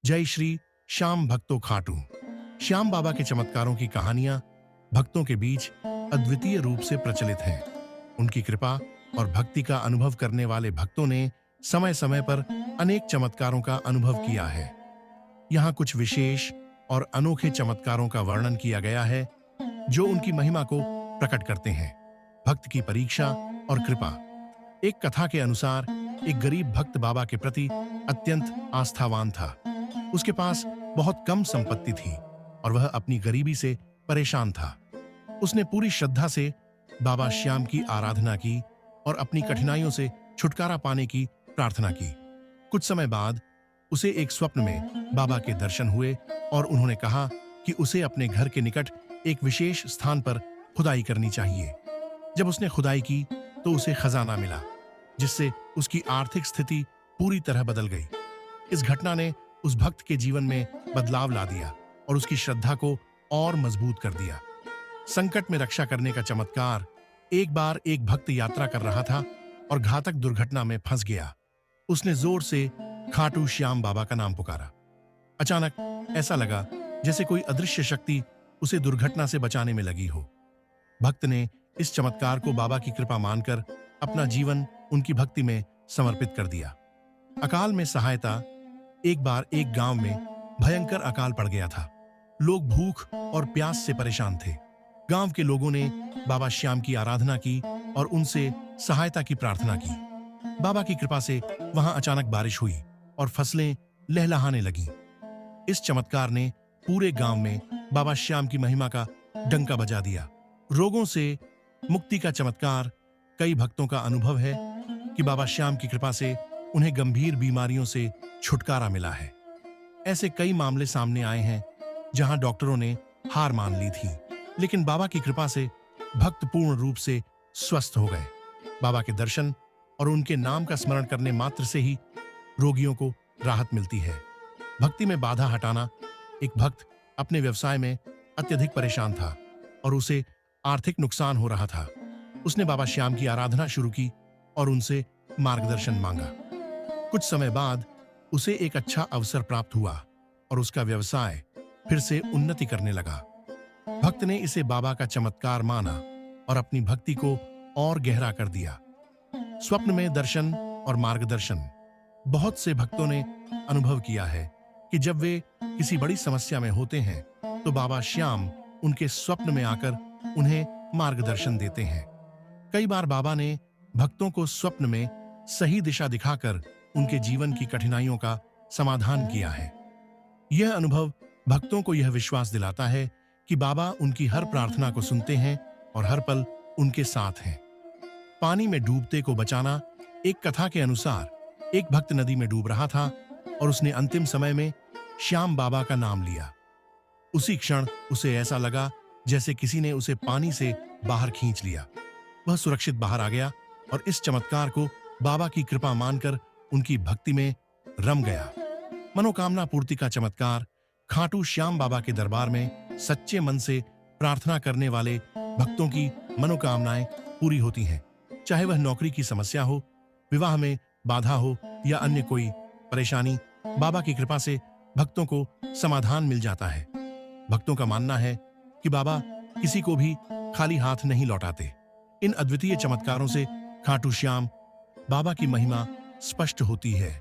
जय श्री श्याम भक्तों खाटू। श्याम बाबा के चमत्कारों की कहानियां भक्तों के बीच अद्वितीय रूप से प्रचलित हैं। उनकी कृपा और भक्ति का अनुभव करने वाले भक्तों ने समय समय पर अनेक चमत्कारों का अनुभव किया है। यहाँ कुछ विशेष और अनोखे चमत्कारों का वर्णन किया गया है जो उनकी महिमा को प्रकट करते हैं। भक्त की परीक्षा और कृपा। एक कथा के अनुसार एक गरीब भक्त बाबा के प्रति अत्यंत आस्थावान था। उसके पास बहुत कम संपत्ति थी और वह अपनी गरीबी से परेशान था। उसने पूरी श्रद्धा से बाबा श्याम की आराधना की और अपनी कठिनाइयों से छुटकारा पाने की प्रार्थना की। कुछ समय बाद उसे एक स्वप्न में बाबा के दर्शन हुए और उन्होंने कहा कि उसे अपने घर के निकट एक विशेष स्थान पर खुदाई करनी चाहिए। जब उसने खुदाई की तो उसे खजाना मिला, जिससे उसकी आर्थिक स्थिति पूरी तरह बदल गई। इस घटना ने उस भक्त के जीवन में बदलाव ला दिया और उसकी श्रद्धा को और मजबूत कर दिया। संकट में रक्षा करने का चमत्कार। एक बार एक भक्त यात्रा कर रहा था और घातक दुर्घटना में फंस गया। उसने जोर से खाटू श्याम बाबा का नाम पुकारा। अचानक ऐसा लगा जैसे कोई अदृश्य शक्ति उसे दुर्घटना से बचाने में लगी हो। भक्त ने इस चमत्कार को बाबा की कृपा मानकर अपना जीवन उनकी भक्ति में समर्पित कर दिया। अकाल में सहायता। एक बार एक गांव में भयंकर अकाल पड़ गया था। लोग भूख और प्यास से परेशान थे। गांव के लोगों ने बाबा श्याम की आराधना की और उनसे सहायता की प्रार्थना की। बाबा की कृपा से वहां अचानक बारिश हुई और फसलें लहलहाने लगीं। इस चमत्कार ने पूरे गांव में बाबा श्याम की महिमा का डंका बजा दिया। रोगों से मुक्ति का चमत्कार। कई भक्तों का अनुभव है कि बाबा श्याम की कृपा से उन्हें गंभीर बीमारियों से छुटकारा मिला है। ऐसे कई मामले सामने आए हैं जहां डॉक्टरों ने हार मान ली थी, लेकिन बाबा की कृपा से भक्त पूर्ण रूप से स्वस्थ हो गए। बाबा के दर्शन और उनके नाम का स्मरण करने मात्र से ही रोगियों को राहत मिलती है। भक्ति में बाधा हटाना। एक भक्त अपने व्यवसाय में अत्यधिक परेशान था और उसे आर्थिक नुकसान हो रहा था। उसने बाबा श्याम की आराधना शुरू की और उनसे मार्गदर्शन मांगा। कुछ समय बाद उसे एक अच्छा अवसर प्राप्त हुआ और उसका व्यवसाय फिर से उन्नति करने लगा। भक्त ने इसे बाबा का चमत्कार माना और अपनी भक्ति को और गहरा कर दिया। स्वप्न में दर्शन और मार्गदर्शन। बहुत से भक्तों ने अनुभव किया है कि जब वे किसी बड़ी समस्या में होते हैं तो बाबा श्याम उनके स्वप्न में आकर उन्हें मार्गदर्शन देते हैं। कई बार बाबा ने भक्तों को स्वप्न में सही दिशा दिखाकर उनके जीवन की कठिनाइयों का समाधान किया है। यह अनुभव भक्तों को यह विश्वास दिलाता है कि बाबा उनकी हर प्रार्थना को सुनते हैं और हर पल उनके साथ हैं। पानी में डूबते को बचाना। एक कथा के अनुसार एक भक्त नदी में डूब रहा था और उसने अंतिम समय में श्याम बाबा का नाम लिया। उसी क्षण उसे ऐसा लगा जैसे किसी ने उसे पानी से बाहर खींच लिया। वह सुरक्षित बाहर आ गया और इस चमत्कार को बाबा की कृपा मानकर उनकी भक्ति में रम गया। मनोकामना पूर्ति का चमत्कार। खाटू श्याम बाबा के दरबार में सच्चे मन से प्रार्थना करने वाले भक्तों की मनोकामनाएं पूरी होती हैं। चाहे वह नौकरी की समस्या हो, विवाह में बाधा हो या अन्य कोई परेशानी, बाबा की कृपा से भक्तों को समाधान मिल जाता है। भक्तों का मानना है कि बाबा किसी को भी खाली हाथ नहीं लौटाते। इन अद्वितीय चमत्कारों से खाटू श्याम बाबा की महिमा स्पष्ट होती है।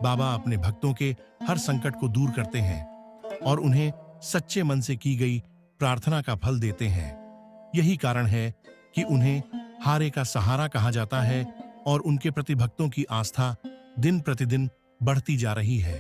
बाबा अपने भक्तों के हर संकट को दूर करते हैं और उन्हें सच्चे मन से की गई प्रार्थना का फल देते हैं। यही कारण है कि उन्हें हारे का सहारा कहा जाता है और उनके प्रति भक्तों की आस्था दिन प्रतिदिन बढ़ती जा रही है।